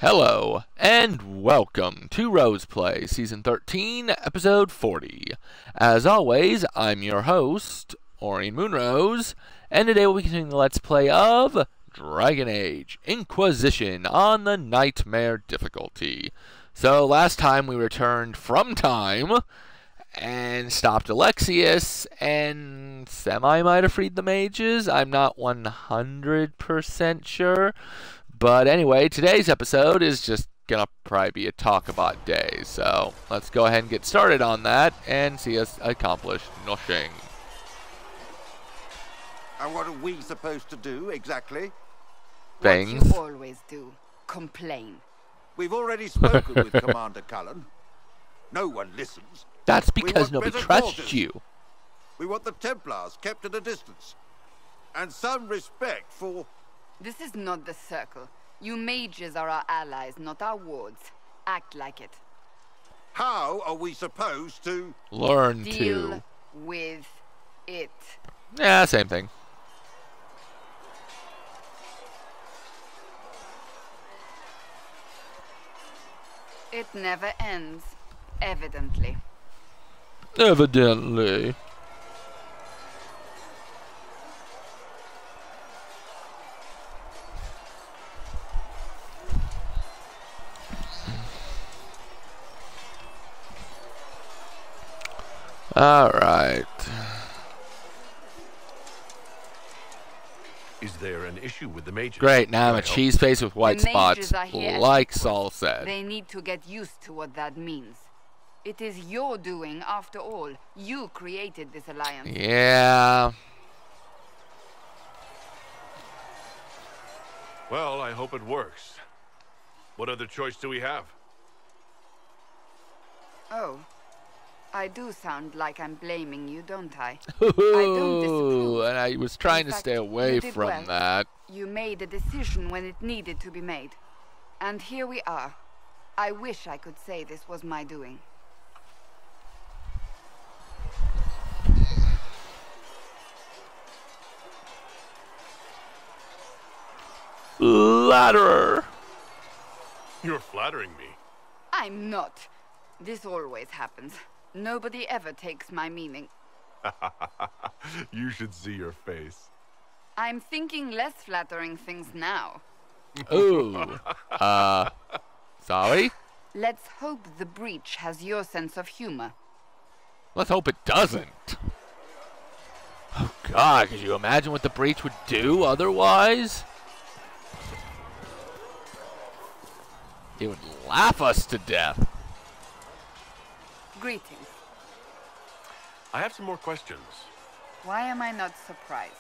Hello, and welcome to Roseplay, Season 13, Episode 40. As always, I'm your host, Orion Moonrose, and today we'll be continuing the Let's Play of Dragon Age Inquisition on the Nightmare difficulty. So, last time we returned from time, and stopped Alexius, and might have freed the mages. I'm not 100% sure. But anyway, today's episode is just gonna probably be a talk about day. So let's go ahead and get started on that and see us accomplish nothing. And what are we supposed to do exactly? Things. What you always do. Complain. We've already spoken with Commander Cullen. No one listens. That's because nobody trusts quarters. you. We want the Templars kept at a distance. And some respect for... This is not the Circle. You mages are our allies, not our wards. Act like it. How are we supposed to... Learn Deal to. with it. Yeah, same thing. It never ends, evidently. Evidently. Alright. Is there an issue with the mages? Great, now I'm a cheese face with white The mages spots, are here as like equals. Saul said. They need to get used to what that means. It is your doing, after all. You created this alliance. Yeah. Well, I hope it works. What other choice do we have? Oh. I do sound like I'm blaming you, don't I? Ooh, disapprove. and I was trying to In fact, stay away you did from well. that. You made a decision when it needed to be made. And here we are. I wish I could say this was my doing. Flatterer. You're flattering me. I'm not. This always happens. Nobody ever takes my meaning. You should see your face. I'm thinking less flattering things now. Ooh. Sorry? Let's hope the breach has your sense of humor. Let's hope it doesn't. Oh God, could you imagine what the breach would do otherwise? It would laugh us to death. Greetings. I have some more questions. Why am I not surprised?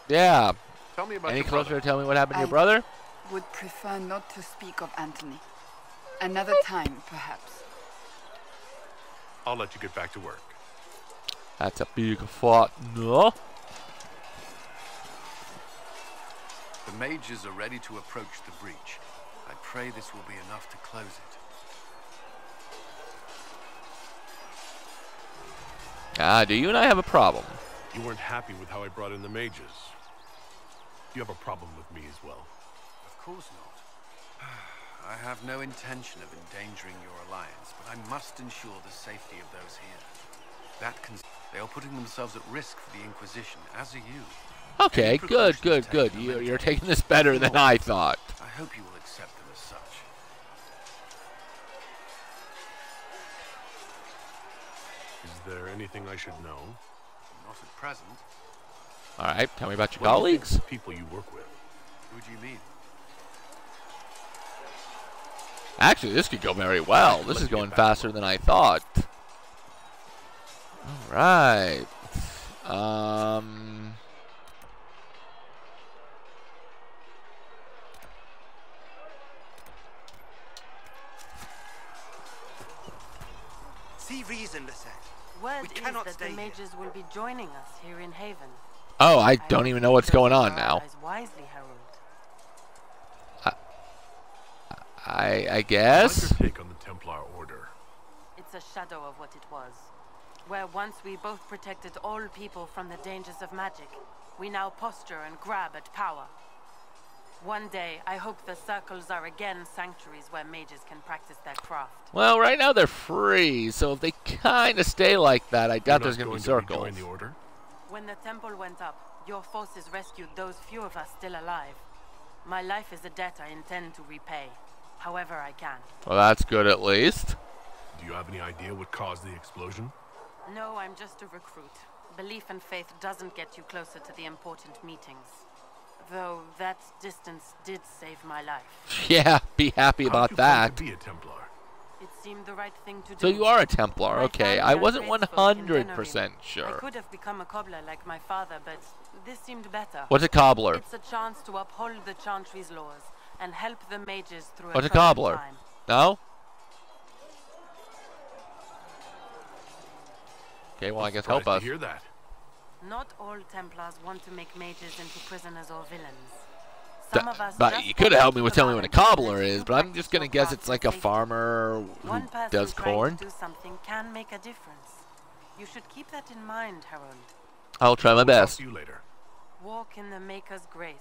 Yeah. Tell me about Any your closer brother. to tell me what happened to your I- brother? Would prefer not to speak of Anthony. Another time, perhaps. I'll let you get back to work. That's a big fought no. The mages are ready to approach the breach. I pray this will be enough to close it. Do you and I have a problem? You weren't happy with how I brought in the mages. You have a problem with me as well. Of course not. I have no intention of endangering your alliance, but I must ensure the safety of those here. They are putting themselves at risk for the Inquisition, as are you. Okay, Any good. precautions taken are You're maintained. taking this better than I thought. I hope you will accept them as such. Is there anything I should know? Not at present. Alright, tell me about your What do you think colleagues. of the people you work with? Who do you mean? Actually, this could go very well. This is going faster than I thought. Alright. See reason, Lisette. Word We is cannot that stay the here. mages will be joining us here in Haven. Oh, I don't even know what's going on now. Choose wisely, Harold. I What's guess? your take on the Templar Order? It's a shadow of what it was. Where once we both protected all people from the dangers of magic, we now posture and grab at power. One day, I hope the circles are again sanctuaries where mages can practice their craft. Well, right now they're free, so if they kind of stay like that, I doubt there's going to be circles. Join the order? When the temple went up, your forces rescued those few of us still alive. My life is a debt I intend to repay, however I can. Well, that's good at least. Do you have any idea what caused the explosion? No, I'm just a recruit. Belief and faith doesn't get you closer to the important meetings. Though that distance did save my life. Yeah, be happy about that. How did you come to be a Templar? It seemed the right thing to do. So you are a Templar, okay. I wasn't 100% I sure. could have become a cobbler like my father, but this seemed better. What's a cobbler? It's a chance to uphold the Chantry's laws and help the mages through What's a troubled cobbler? time. No? Okay, well, I guess help us. Hear that? Not all Templars want to make mages into prisoners or villains. Some of us But just you could have helped me with telling me what a survive cobbler and is, but I'm just going to guess it's like a farmer who One person does trying corn. to do something can make a difference. You should keep that in mind, Harold. I'll try my best. See you later. Walk in the Maker's grace.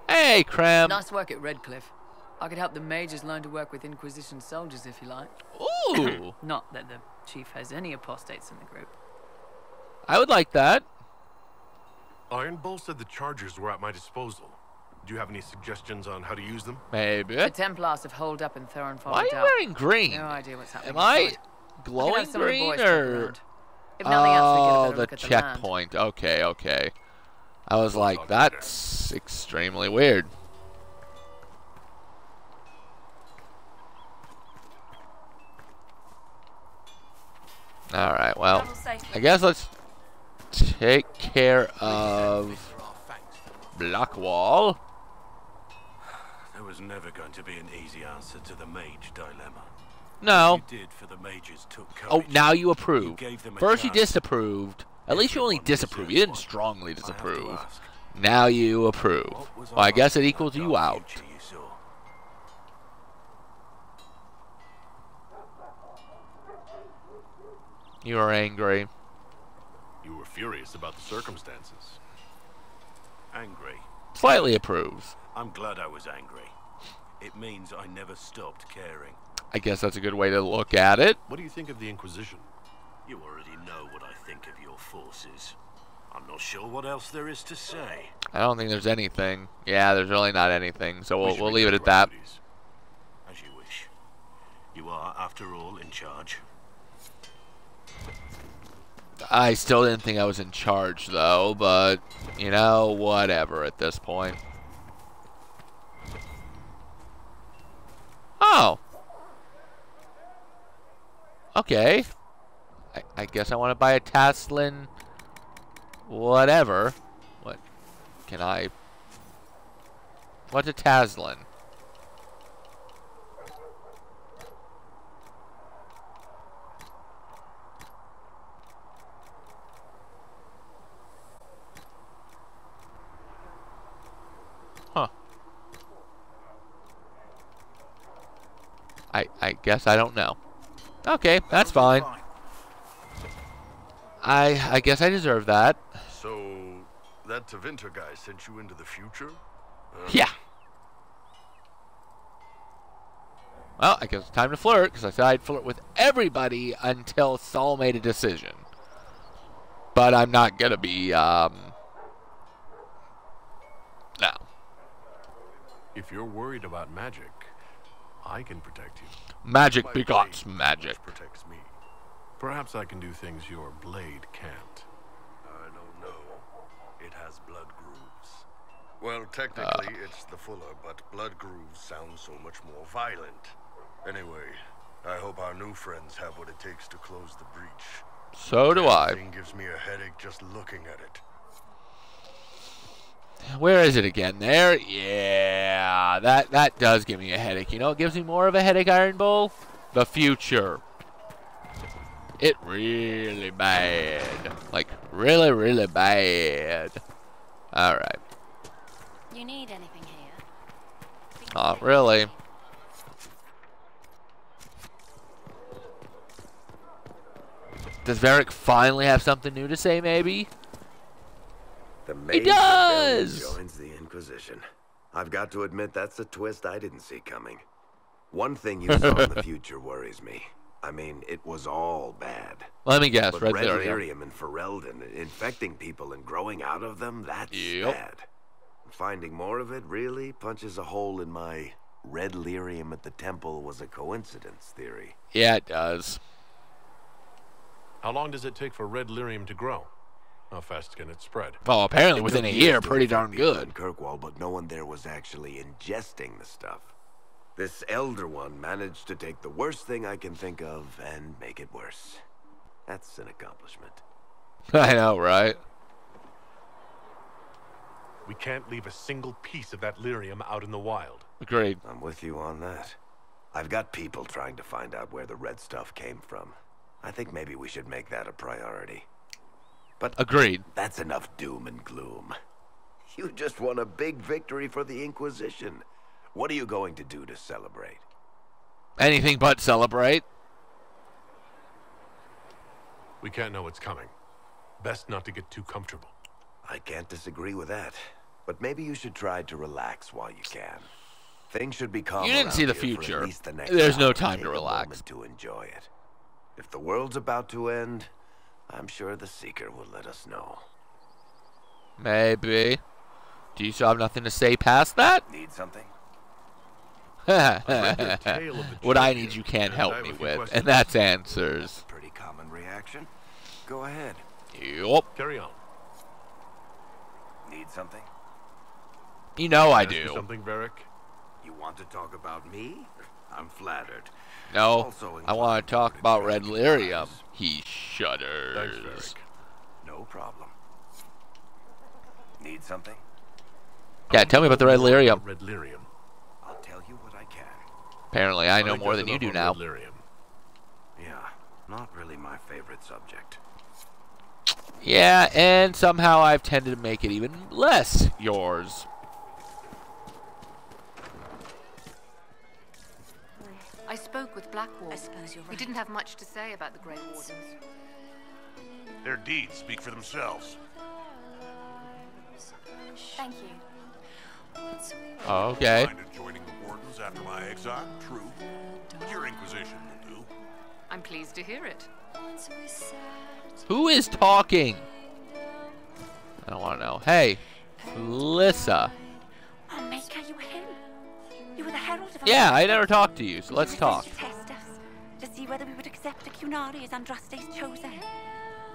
Hey, Cram. Nice work at Redcliffe. I could help the mages learn to work with Inquisition soldiers if you like. Ooh. Not that the chief has any apostates in the group. I would like that. Iron Bull said the chargers were at my disposal. Do you have any suggestions on how to use them? Maybe. The Templars have holed up in Thorinfall. Why are you wearing green? No idea what's happening. Am I inside. I can glowing have some of the green boys poke or? around. If nothing else, we get a Oh, better the look at the land. checkpoint. Okay, okay. I was We'll like, talk later. that's extremely weird. All right, well, I guess let's take care of Blackwall. There was never going to be an easy answer to the mage dilemma. No. You did for the mages took Oh, courage. now you approve. You gave them a First you chance. disapproved. At least you only Everyone disapproved. You deserves didn't one. strongly I have to disapprove. ask, Now you approve. what was Well, I guess it in that equals you dark out. future you saw? You are angry. You were furious about the circumstances. Angry. Slightly approves. I'm glad I was angry. It means I never stopped caring. I guess that's a good way to look at it. What do you think of the Inquisition? You already know what I think of your forces. I'm not sure what else there is to say. I don't think there's anything. Yeah, there's really not anything. So We should we'll leave it return at to our that. duties. As you wish. You are, after all, in charge. I still didn't think I was in charge, though, but, you know, whatever at this point. Oh. Okay. I guess I want to buy a Taslin whatever. What can I... What's a Taslin? Huh. I guess I don't know. Okay, that's fine. I guess I deserve that. So, that Tevinter guy sent you into the future? Yeah. Well, I guess it's time to flirt, because I said I'd flirt with everybody until Saul made a decision. But I'm not gonna be, no. If you're worried about magic, I can protect you. Magic My begots blade, magic. which protects me. Perhaps I can do things your blade can't. I don't know. It has blood grooves. Well, technically, it's the Fuller, but blood grooves sound so much more violent. Anyway, I hope our new friends have what it takes to close the breach. So do That I. thing gives me a headache just looking at it. Where is it again? There? Yeah, that does give me a headache. You know what gives me more of a headache, Iron Bull? The future. It really bad. Like, really, really bad. Alright. You need anything here? Not really. Does Varric finally have something new to say, maybe? The He Mage does! Rebellion joins the Inquisition. I've got to admit, that's a twist I didn't see coming. One thing you saw in the future worries me. I mean, it was all bad. Let me guess, But Red Red Lyrium. Lyrium and Ferelden, infecting people and growing out of them, that's bad. Finding more of it really punches a hole in my Red Lyrium at the temple was a coincidence theory. Yeah, it does. How long does it take for red lyrium to grow? How fast can it spread? Well, apparently It within a took year, years to pretty infect darn people good. in Kirkwall, but no one there was actually ingesting the stuff. This Elder One managed to take the worst thing I can think of and make it worse. That's an accomplishment. I know, right? We can't leave a single piece of that lyrium out in the wild. Agreed. I'm with you on that. I've got people trying to find out where the red stuff came from. I think maybe we should make that a priority. But Agreed. that's enough doom and gloom. You just won a big victory for the Inquisition. What are you going to do to celebrate? Anything but celebrate. We can't know what's coming. Best not to get too comfortable. I can't disagree with that. But maybe you should try to relax while you can. Things should be calm. You didn't around see the here for future. at least the next There's no hour. time Take to a relax. moment to enjoy it. If the world's about to end, I'm sure the Seeker will let us know. Maybe. Do you still have nothing to say past that? Need something? What I need you can't help me with, and that's answers. Pretty common reaction. Go ahead. Yup. Carry on. Need something? You know I Ask you do. something, Varric? You want to talk about me? I'm flattered. No, Also I want to talk about Red Lyrium. He Thanks, shudders. Varric. No problem. Need something? Yeah, tell me about the Red Lyrium. Red lyrium. I'll tell you what I can. Apparently, I know think more that's than you do enough now. on red lyrium. Yeah, not really my favorite subject. Yeah, and somehow I've tended to make it even less yours. I spoke with Blackwall. I suppose you're right. He didn't have much to say about the Grey Wardens. Their deeds speak for themselves. Thank you. Okay. Mind joining the Wardens after my exile? True. But your Inquisition will do. I'm pleased to hear it. Who is talking? I don't want to know. Hey, Lissa. Oh, Maker, you were him. You were the herald of Yeah, I never talked to you, so let's You were talk. sent to test us, to see whether we would accept a Cunari as Andraste's chosen.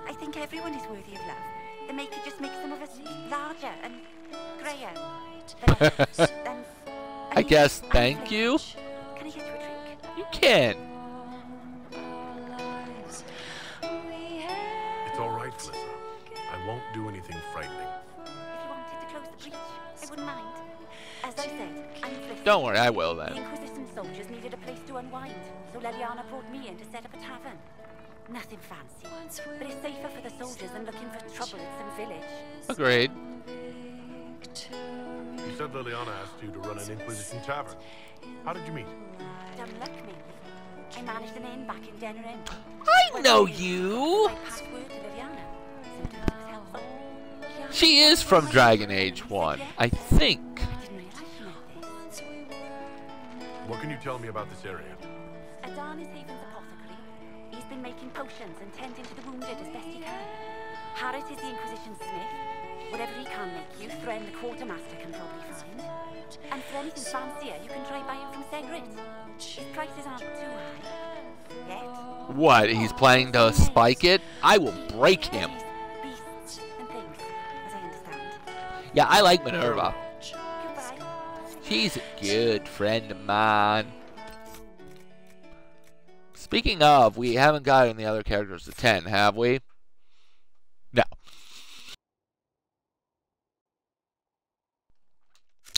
I think everyone is worthy of love. The Maker just makes some of us larger and greyer. I guess thank you. Can I get you a drink? You can. It's all right, Felissa. I won't do anything frightening. If you wanted to close the breach, I wouldn't mind. As I said, I'm Felissa. Don't worry, I will The then. Inquisition soldiers needed a place to unwind, so Leliana brought me in to set up a tavern. Nothing fancy, but it's safer for the soldiers than looking for trouble in some village. Agreed. You said Liliana asked you to run an Inquisition tavern. How did you meet? Dumb luck, me. I managed an inn back in Denner Inn. I know you. I passed word to Liliana. Sometimes it was helpful. She is from Dragon Age 1, I think. I didn't realize she meant this. What can you tell me about this area? Adan is Haven's apothecary. He's been making potions and tending to the wounded as best he can. Harrit is the Inquisition smith. Whatever he can make you, Thren the quartermaster can probably find. And for anything fancier, you can try buying from Segrit. His prices aren't too high. Yet. What, he's planning to spike it? I will break him. Beasts and things, as I understand. Yeah, I like Minerva. Goodbye. She's a good friend of mine. Speaking of, we haven't gotten the other characters to 10, have we? No.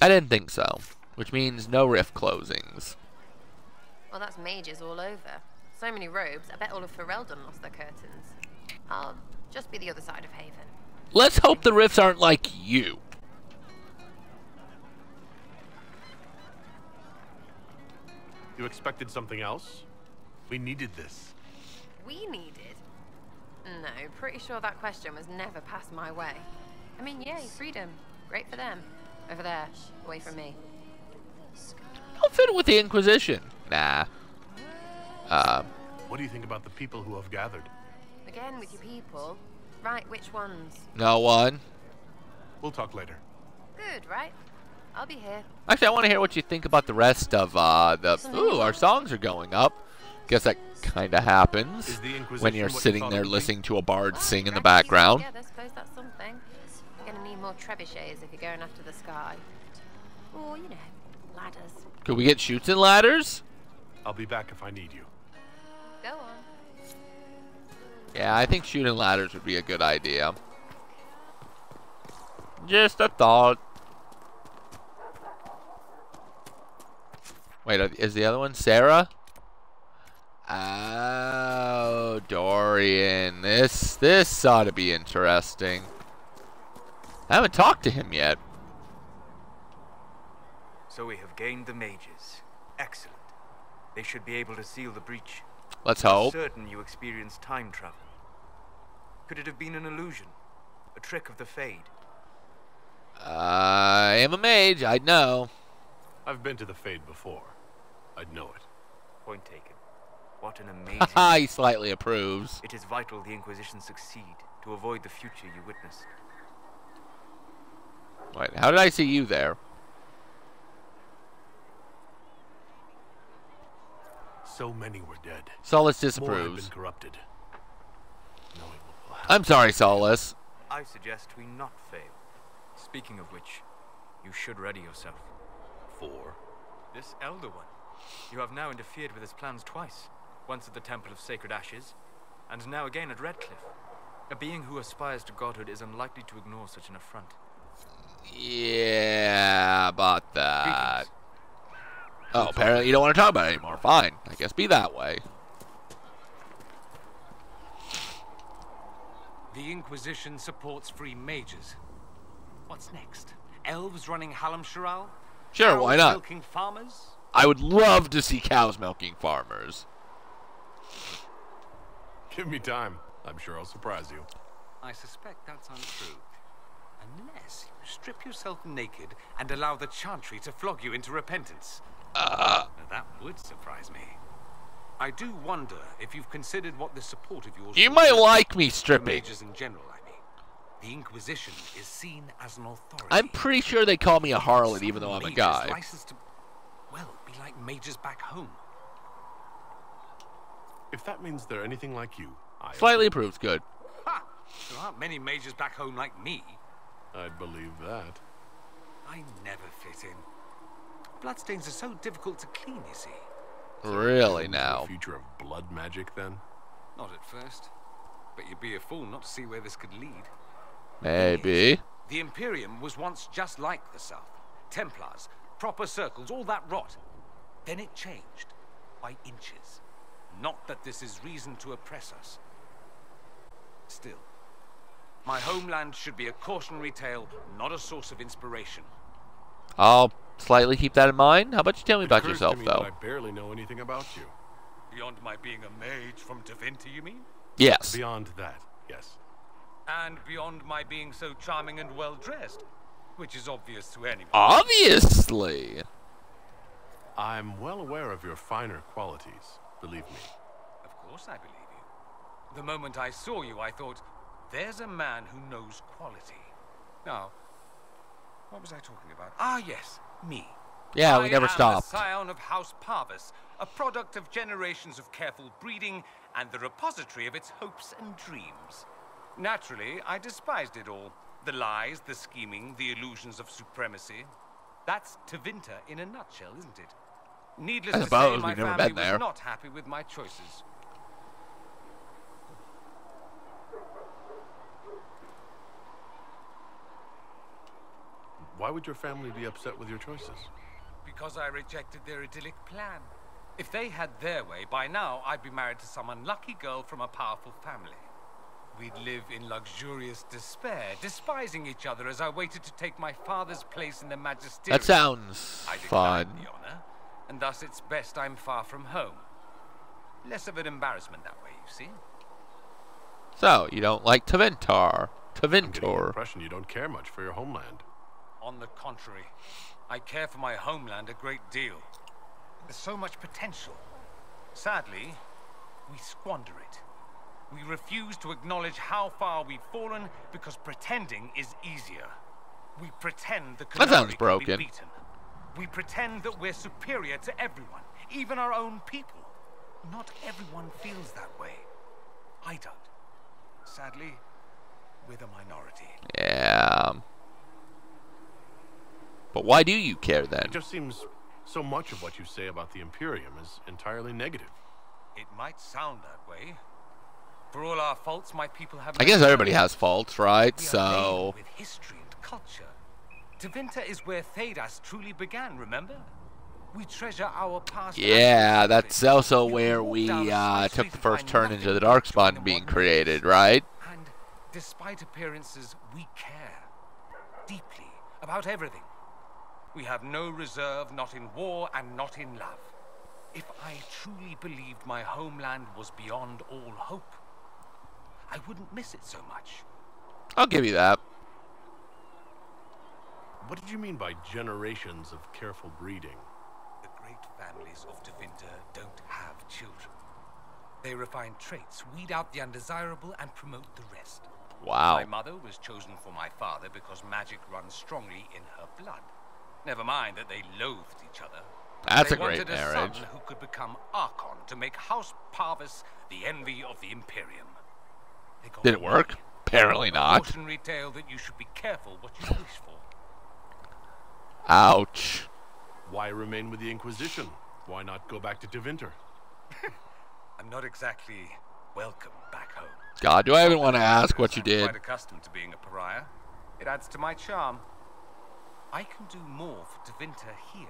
I didn't think so, which means no rift closings. Well, that's mages all over. So many robes, I bet all of Ferelden lost their curtains. I'll just be the other side of Haven. Let's hope the rifts aren't like you. You expected something else? We needed this. We needed? No, pretty sure that question was never passed my way. I mean, yay, freedom. Great for them. Over there, away from me. Don't fit it with the Inquisition. Nah. What do you think about the people who have gathered? Again with your people. Right, which ones? No one. We'll talk later. Good, right? I'll be here. Actually, I want to hear what you think about the rest of the... Ooh, our songs are going up. Guess that kind of happens when you're sitting there listening to a bard sing in the background. Yeah, I suppose that's something. You're gonna need more trebuchets if you're going after the sky. Or, you know, ladders. Could we get chutes and ladders? I'll be back if I need you. Go on. Yeah, I think shooting ladders would be a good idea. Just a thought. Wait, is the other one Sarah? Oh, Dorian. This ought to be interesting. I haven't talked to him yet. So we have gained the mages. Excellent. They should be able to seal the breach. Let's hope. I'm certain you experienced time travel. Could it have been an illusion? A trick of the Fade? I am a mage. I'd know. I've been to the Fade before. I'd know it. Point taken. What an amazing... He slightly approves. It is vital the Inquisition succeed to avoid the future you witnessed. Wait, how did I see you there? So many were dead. Solus More had disapproves. been corrupted. I'm sorry, Solus. I suggest we not fail. Speaking of which, you should ready yourself. For? This Elder One. You have now interfered with his plans twice. Once at the Temple of Sacred Ashes, and now again at Redcliffe. A being who aspires to godhood is unlikely to ignore such an affront. Yeah, about that. Oh, apparently you don't want to talk about it anymore. Fine. I guess be that way. The Inquisition supports free mages. What's next? Elves running Halamsharal? Sure, why not? Milking farmers? I would love to see cows milking farmers. Give me time. I'm sure I'll surprise you. I suspect that's untrue. Unless you strip yourself naked and allow the Chantry to flog you into repentance. Now that would surprise me. I do wonder if you've considered what the support of yours... You might like me stripping. Mages in general, I mean. The Inquisition is seen as an authority. I'm pretty sure they call me a harlot even though I'm a guy. Licensed to, well, be like mages back home. If that means they're anything like you, I... Slightly approves. Good. Ha! There aren't many mages back home like me. I'd believe that. I never fit in. Bloodstains are so difficult to clean, you see. Really now? The future of blood magic, then? Not at first. But you'd be a fool not to see where this could lead. Maybe. The Imperium was once just like the South. Templars, proper circles, all that rot. Then it changed. By inches. Not that this is reason to oppress us. Still, my homeland should be a cautionary tale, not a source of inspiration. I'll slightly keep that in mind. How about you tell me about It occurs yourself, to me though? that I barely know anything about you. Beyond my being a mage from Tevinter, you mean? Yes. Beyond that, yes. And beyond my being so charming and well-dressed, which is obvious to anyone. Obviously. I'm well aware of your finer qualities, believe me. Of course I believe you. The moment I saw you, I thought, there's a man who knows quality. Now, what was I talking about? Ah, yes, me. Yeah, we never stopped. I am the scion of House Parvis, a product of generations of careful breeding and the repository of its hopes and dreams. Naturally, I despised it all. The lies, the scheming, the illusions of supremacy. That's Tevinter in a nutshell, isn't it? Needless to say, my family was not happy with my choices. Why would your family be upset with your choices? Because I rejected their idyllic plan. If they had their way, by now I'd be married to some unlucky girl from a powerful family. We'd live in luxurious despair, despising each other as I waited to take my father's place in the magisterium. That sounds I fun. declined the honor, and thus it's best I'm far from home. Less of an embarrassment that way, you see. So, you don't like Tevinter. I'm getting the Tevinter. impression you don't care much for your homeland. On the contrary, I care for my homeland a great deal. There's so much potential. Sadly, we squander it. We refuse to acknowledge how far we've fallen because pretending is easier. We pretend the That sounds Qunari can broken. be beaten. We pretend that we're superior to everyone, even our own people. Not everyone feels that way. I don't. Sadly, we're the minority. Yeah. But why do you care then? It just seems so much of what you say about the Imperium is entirely negative. It might sound that way. For all our faults, my people have... I guess everybody has faults, right? We are So... laden with history and culture. Tevinter is where Thedas truly began, remember? We treasure our past... Yeah, that's also where we took the first turn into the Darkspawn being created, right? And despite appearances, we care. Deeply. About everything. We have no reserve, not in war and not in love. If I truly believed my homeland was beyond all hope, I wouldn't miss it so much. I'll give you that. What did you mean by generations of careful breeding? The great families of Tevinter don't have children. They refine traits, weed out the undesirable, and promote the rest. Wow. My mother was chosen for my father because magic runs strongly in her blood. Never mind that they loathed each other. That's they a great wanted marriage. A son who could become Archon to make House Parvis the envy of the Imperium. Did it work? Apparently A not. cautionary tale that you should be careful what you wish for. Ouch. Why remain with the Inquisition? Why not go back to Tevinter? I'm not exactly welcome back home. God, do I even want to ask what you I'm did? quite accustomed to being a pariah. It adds to my charm. I can do more for Tevinter here.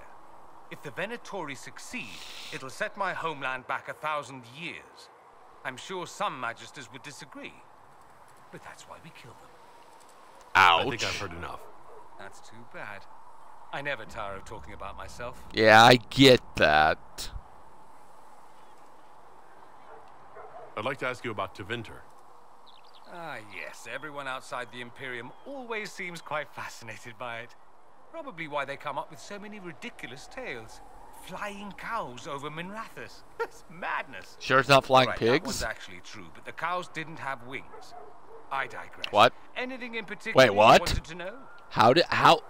If the Venatori succeed, it'll set my homeland back 1,000 years. I'm sure some magisters would disagree, but that's why we kill them. Ouch. I think I've heard enough. That's too bad. I never tire of talking about myself. Yeah, I get that. I'd like to ask you about Tevinter. Ah, yes. Everyone outside the Imperium always seems quite fascinated by it. Probably why they come up with so many ridiculous tales. Flying cows over Minrathous. That's madness. Sure it's not flying Right, pigs? That was actually true, but the cows didn't have wings. I digress. What? Anything in particular Wait, what? you wanted to know? How?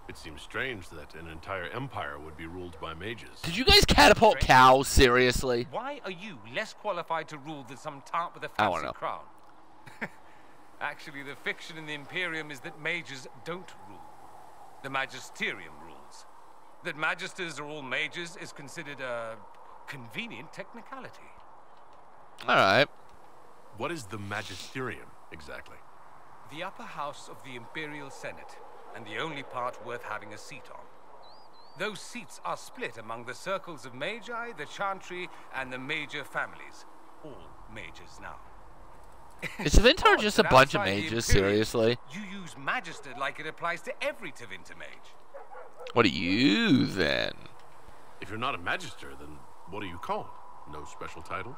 It seems strange that an entire empire would be ruled by mages. Did you guys catapult cows? Seriously? Why are you less qualified to rule than some tart with a I wanna fancy know. crown? Actually, the fiction in the Imperium is that mages don't rule. The Magisterium rules. That magisters are all mages is considered a convenient technicality. Alright. What is the Magisterium, exactly? The upper house of the Imperial Senate, and the only part worth having a seat on. Those seats are split among the circles of Magi, the Chantry, and the major families. All mages now. Is Tevinter just a But bunch of outside the mages? Imperium, Seriously? You use Magister like it applies to every Tevinter mage. What are you then? If you're not a magister, then what are you called? No special title?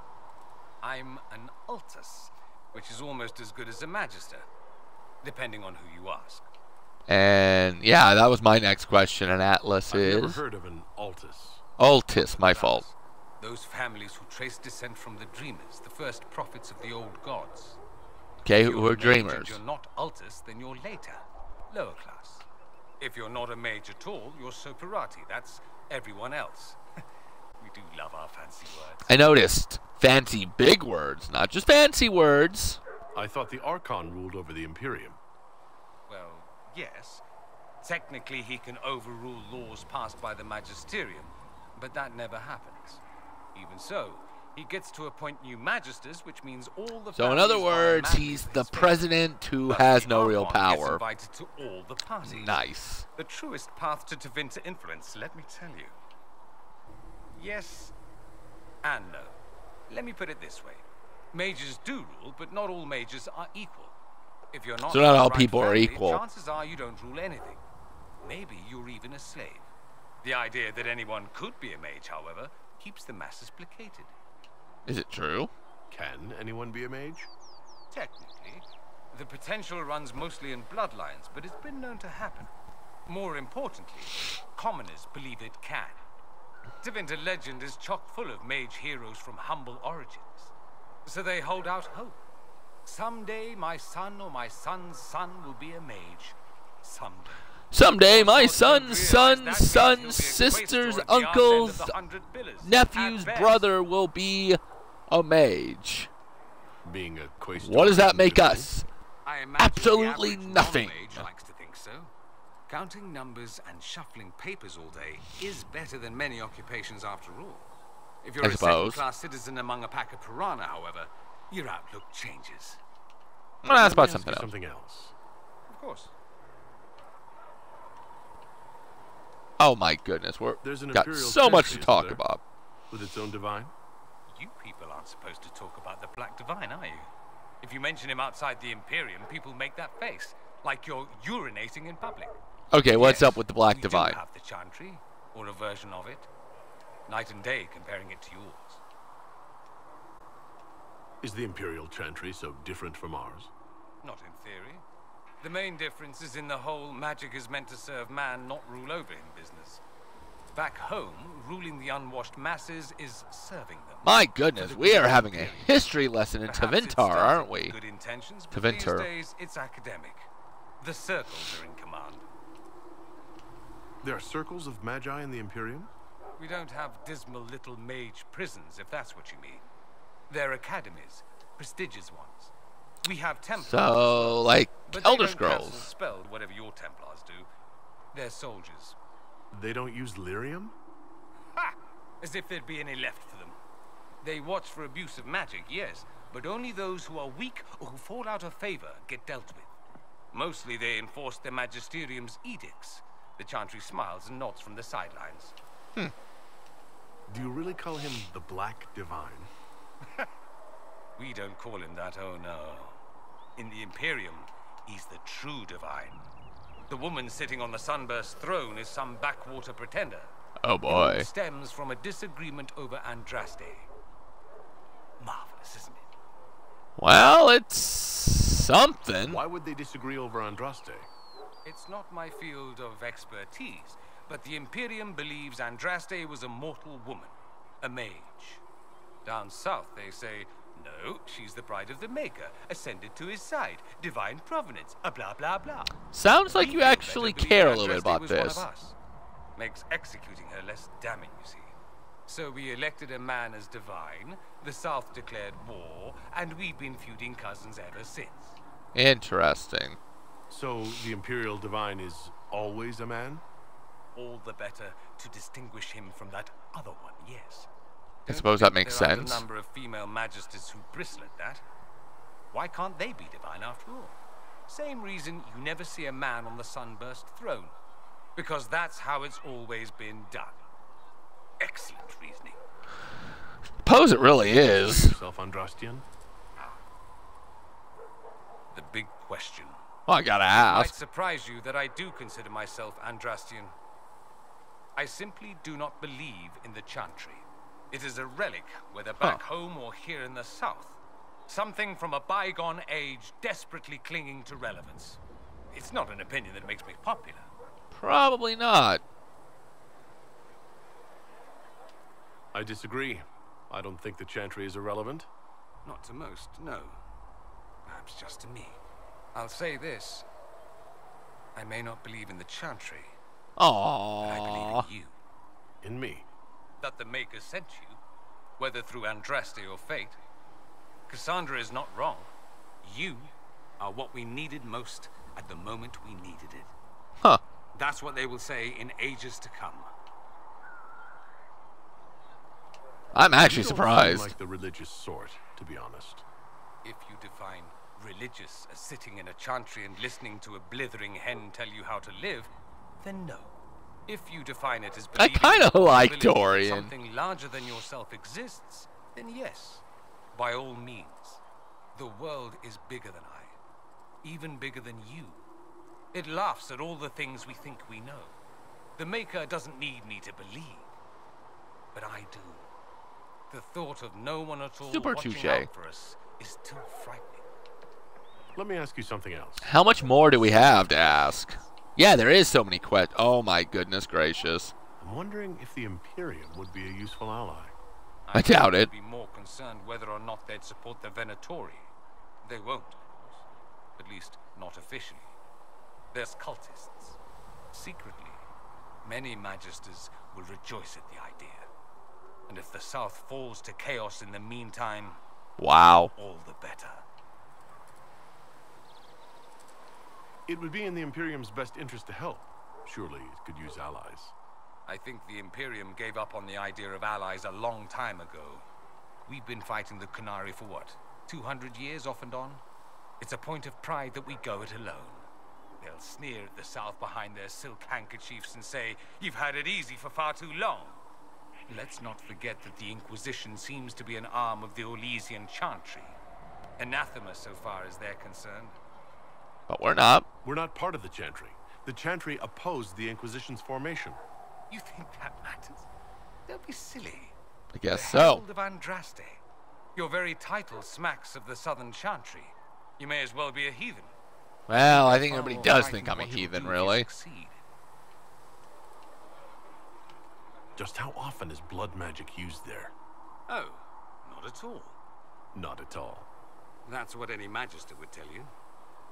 I'm an Altus, which is almost as good as a Magister, depending on who you ask. And yeah, that was my next question. An Atlas I've never is heard of an Altus. Altus. My fault. Those families who trace descent from the Dreamers, the first prophets of the old gods. Okay, If who you're are a mage dreamers? and you're not Altus, then you're later, lower class. If you're not a mage at all, you're Soperati. That's everyone else. We do love our fancy words. I noticed fancy big words, not just fancy words. I thought the Archon ruled over the Imperium. Well, yes. Technically, he can overrule laws passed by the Magisterium, but that never happens. Even so, he gets to appoint new magisters, which means all the So in other families are words, automatically he's the respected. president who But has the no real Archon gets power. invited to all the parties. Nice. The truest path to Tevinter influence, let me tell you. Yes and no. Let me put it this way. Mages do rule, but not all mages are equal. If you're not So not in the all right people are family, equal. chances are you don't rule anything. Maybe you're even a slave. The idea that anyone could be a mage, however, keeps the masses placated. Is it true? Can anyone be a mage? Technically, the potential runs mostly in bloodlines, but it's been known to happen. More importantly, commoners believe it can. Tevinter legend is chock full of mage heroes from humble origins. So they hold out hope. Someday my son or my son's son will be a mage. Someday. Someday my son's sister's uncle's nephew's brother will be a mage. Being a quaestor. What does that make us? I imagine Absolutely the average nothing. non-mage likes to think so. Counting numbers and shuffling papers all day is better than many occupations after all. If you're I a suppose. second-class citizen among a pack of piranha, however, your outlook changes. I'm gonna ask about Let me ask something you else. something else. Of course. Oh my goodness, we're There's an got imperial so much to chantry, talk isn't there? about. With its own divine? You people aren't supposed to talk about the Black Divine, are you? If you mention him outside the Imperium, people make that face, like you're urinating in public. Okay, what's Yes, up with the Black we Divine? do have the Chantry, or a version of it. Night and day comparing it to yours. Is the Imperial Chantry so different from ours? Not in theory. The main difference is in the whole magic is meant to serve man, not rule over him business. Back home, ruling the unwashed masses is serving them. My goodness, we are having a history lesson in Perhaps it Tevinter, started aren't with we? Good intentions, but these Tevinter. days it's academic. The circles are in command. There are circles of magi in the Imperium? We don't have dismal little mage prisons, if that's what you mean. They're academies, prestigious ones. We have Templars. So, like but Elder they don't cancel Scrolls. spelled whatever your Templars do. They're soldiers. They don't use lyrium? Ha! As if there'd be any left for them. They watch for abuse of magic, yes, but only those who are weak or who fall out of favor get dealt with. Mostly they enforce their magisterium's edicts. The Chantry smiles and nods from the sidelines. Do you really call him the Black Divine? We don't call him that, oh no. In the Imperium, he's the true divine. The woman sitting on the Sunburst throne is some backwater pretender. Oh boy. It stems from a disagreement over Andraste. Marvelous, isn't it? Well, it's something. Why would they disagree over Andraste? It's not my field of expertise, but the Imperium believes Andraste was a mortal woman, a mage. Down south, they say, no, she's the bride of the Maker, ascended to his side, divine provenance, a blah blah blah. Sounds like you actually care a little bit about this. Makes executing her less damning, you see. So we elected a man as divine, the South declared war, and we've been feuding cousins ever since. Interesting. So the Imperial Divine is always a man? All the better to distinguish him from that other one, yes. I suppose that makes There sense. are a number of female magisters who bristle at that. Why can't they be divine after all? Same reason you never see a man on the Sunburst throne. Because that's how it's always been done. Excellent reasoning. Suppose it really is. Yourself Andrastian? The big question. Well, I gotta It might ask. surprise you that I do consider myself Andrastian. I simply do not believe in the Chantry. It is a relic, whether back home or here in the south. Something from a bygone age desperately clinging to relevance. It's not an opinion that makes me popular. Probably not. I disagree. I don't think the Chantry is irrelevant. Not to most, no. Perhaps just to me. I'll say this. I may not believe in the Chantry, but I Aww. believe in you. In me. That the Maker sent you, whether through Andraste or fate. Cassandra is not wrong. You are what we needed most at the moment we needed it. Huh. That's what they will say in ages to come. I'm actually You don't surprised. seem like the religious sort, to be honest. If you define religious as sitting in a chantry and listening to a blithering hen tell you how to live, then no. If you define it as I believing kinda in the like possibility that Dorian. something larger than yourself exists, then yes, by all means. The world is bigger than I, even bigger than you. It laughs at all the things we think we know. The Maker doesn't need me to believe, but I do. The thought of no one at all Super watching touche. out for us is too frightening. Let me ask you something else. How much more do we have to ask? Yeah, there is so many questions. Oh my goodness gracious. I'm wondering if the Imperium would be a useful ally. I doubt it. I'd be more concerned whether or not they'd support the Venatori. They won't, of course. At least, not officially. There's cultists. Secretly, many Magisters will rejoice at the idea. And if the South falls to chaos in the meantime, wow, all the better. It would be in the Imperium's best interest to help. Surely it could use allies. I think the Imperium gave up on the idea of allies a long time ago. We've been fighting the Qunari for what, 200 years off and on? It's a point of pride that we go it alone. They'll sneer at the South behind their silk handkerchiefs and say, "You've had it easy for far too long." Let's not forget that the Inquisition seems to be an arm of the Orlesian Chantry. Anathema so far as they're concerned. But we're not. We're not part of the Chantry. The Chantry opposed the Inquisition's formation. You think that matters? Don't be silly. I guess the so. Herald of Andraste. Your very title smacks of the Southern Chantry. You may as well be a heathen. Well, I think everybody does think I'm a heathen, really. Just how often is blood magic used there? Oh, not at all. Not at all. That's what any Magister would tell you.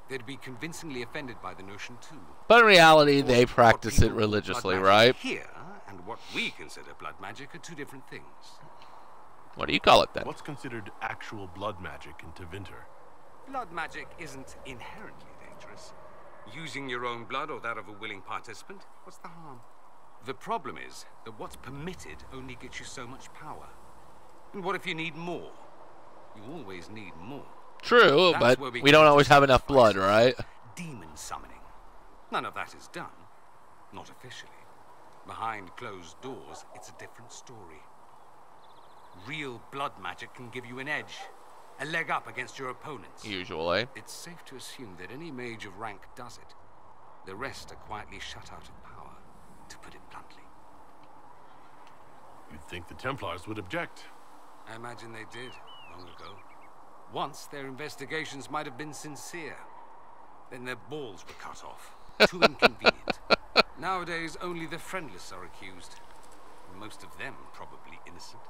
They'd be convincingly offended by the notion, too. But in reality, they practice it religiously, right? Here, and what we consider blood magic are two different things. What do you call it, then? What's considered actual blood magic in Tevinter? Blood magic isn't inherently dangerous. Using your own blood or that of a willing participant, what's the harm? The problem is that what's permitted only gets you so much power. And what if you need more? You always need more. True, but we don't always have enough blood, right? Demon summoning. None of that is done. Not officially. Behind closed doors, it's a different story. Real blood magic can give you an edge. A leg up against your opponents. Usually. It's safe to assume that any mage of rank does it. The rest are quietly shut out of power, to put it bluntly. You'd think the Templars would object. I imagine they did, long ago. Once, their investigations might have been sincere. Then their balls were cut off. Too inconvenient. Nowadays, only the friendless are accused. Most of them probably innocent.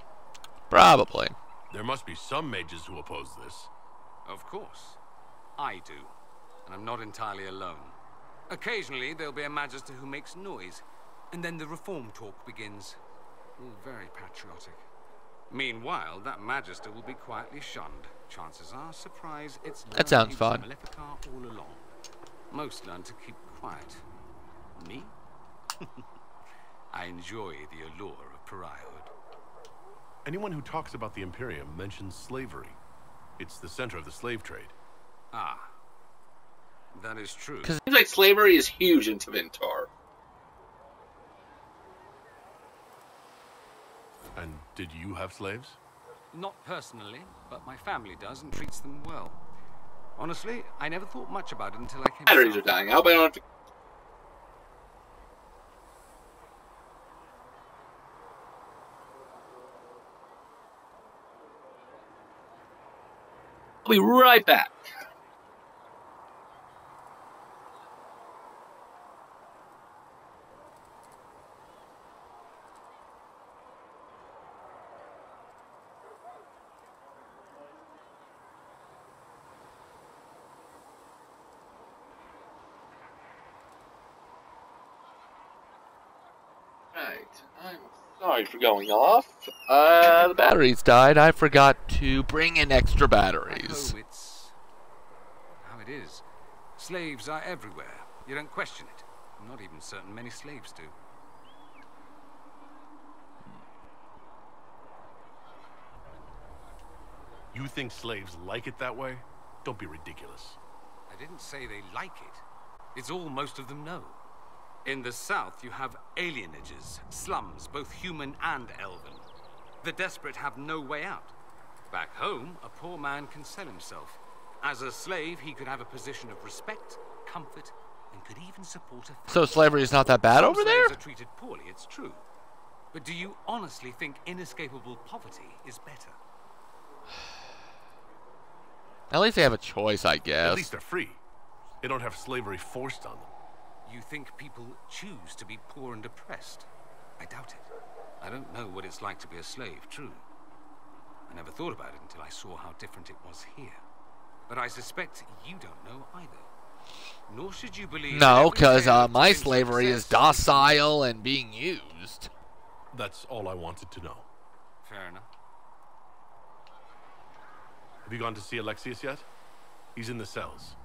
Probably. There must be some mages who oppose this. Of course. I do. And I'm not entirely alone. Occasionally, there'll be a Magister who makes noise. And then the reform talk begins. All very patriotic. Meanwhile, that Magister will be quietly shunned. Chances are, surprise, it's that sounds fun. Maleficar all along. Most learn to keep quiet. Me? I enjoy the allure of pariahhood. Anyone who talks about the Imperium mentions slavery. It's the center of the slave trade. Ah. That is true. Because it seems like slavery is huge in Tevinter. And did you have slaves? Not personally, but my family does and treats them well. Honestly, I never thought much about it until I came. Batteries are dying. I hope I don't have to. I'll be right back. I'm sorry for going off. The batteries died. I forgot to bring in extra batteries. Oh, it's how it is. Slaves are everywhere. You don't question it. I'm not even certain many slaves do. You think slaves like it that way? Don't be ridiculous. I didn't say they like it. It's all most of them know. In the south, you have alienages, slums, both human and elven. The desperate have no way out. Back home, a poor man can sell himself. As a slave, he could have a position of respect, comfort, and could even support a family. So slavery is not that bad over there? Slaves are treated poorly, it's true. But do you honestly think inescapable poverty is better? At least they have a choice, I guess. At least they're free. They don't have slavery forced on them. You think people choose to be poor and oppressed? I doubt it. I don't know what it's like to be a slave, true. I never thought about it until I saw how different it was here. But I suspect you don't know either. Nor should you believe... No, because my slavery is docile and being used. That's all I wanted to know. Fair enough. Have you gone to see Alexius yet? He's in the cells.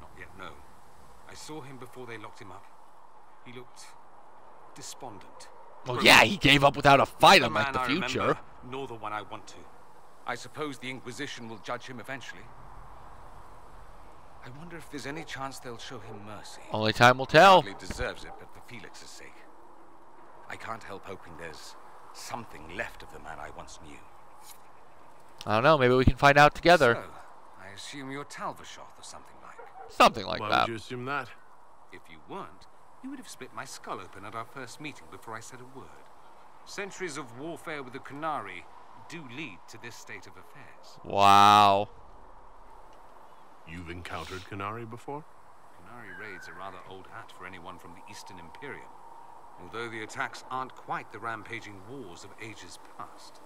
Not yet, no. I saw him before they locked him up. He looked despondent. Well, yeah, he gave up without a fight, unlike the I future. Remember, nor the one I want to. I suppose the Inquisition will judge him eventually. I wonder if there's any chance they'll show him mercy. Only time will tell. He hardly deserves it, but for Felix's sake. I can't help hoping there's something left of the man I once knew. I don't know, maybe we can find out together. So, I assume you're Talvashoth or something like. Something like that. Why would you assume that? If you weren't, you would have split my skull open at our first meeting before I said a word. Centuries of warfare with the Qunari do lead to this state of affairs. Wow. You've encountered Qunari before? Qunari raids are rather old hat for anyone from the Eastern Imperium. Although the attacks aren't quite the rampaging wars of ages past.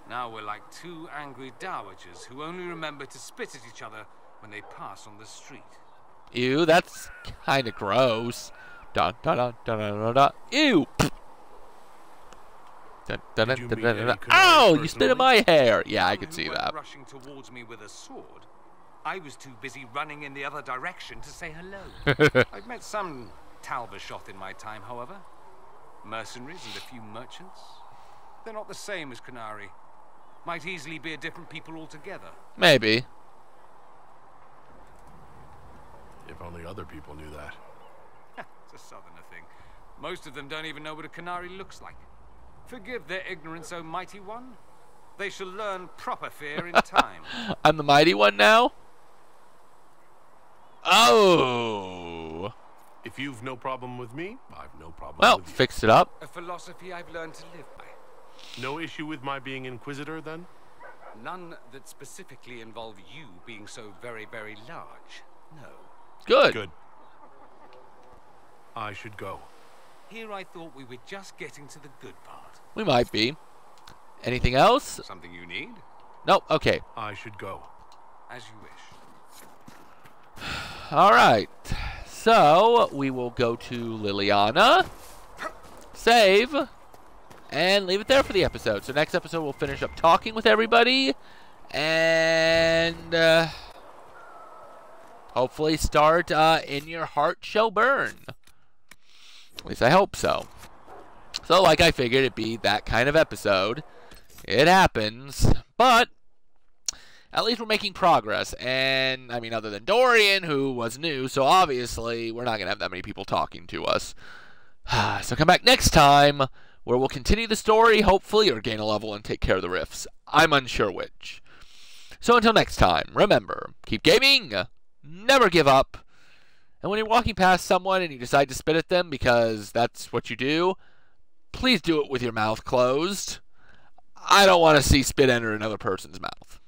Now we're like two angry dowagers who only remember to spit at each other when they pass on the street. Ew, that's kind of gross. Dun, dun, dun, dun, dun, dun, dun. Ew! Dun, dun, dun, dun, dun, dun. Ow! You spit in my hair! Yeah, I could see that. Rushing towards me with a sword. I was too busy running in the other direction to say hello. I've met some Talvashoth in my time, however. Mercenaries and a few merchants. They're not the same as Qunari. Might easily be a different people altogether. Maybe. If only other people knew that. It's a southerner thing. Most of them don't even know what a Qunari looks like. Forgive their ignorance, O mighty one. They shall learn proper fear in time. I'm the mighty one now? Oh! If you've no problem with me, I've no problem with you. Well, fix it up. A philosophy I've learned to live by. No issue with my being Inquisitor, then? None that specifically involve you being so very, very large. No. Good. Good. I should go. Here I thought we were just getting to the good part. We might be. Anything else? Something you need? Nope, okay. I should go. As you wish. Alright. So, we will go to Liliana, save, and leave it there for the episode. So next episode we'll finish up talking with everybody, and hopefully start In Your Heart Shall Burn. At least I hope so. So like I figured it'd be that kind of episode. It happens, but at least we're making progress. And, I mean, other than Dorian, who was new, so obviously we're not going to have that many people talking to us. So come back next time, where we'll continue the story, hopefully, or gain a level and take care of the rifts. I'm unsure which. So until next time, remember, keep gaming, never give up, and when you're walking past someone and you decide to spit at them because that's what you do, please do it with your mouth closed. I don't want to see spit enter another person's mouth.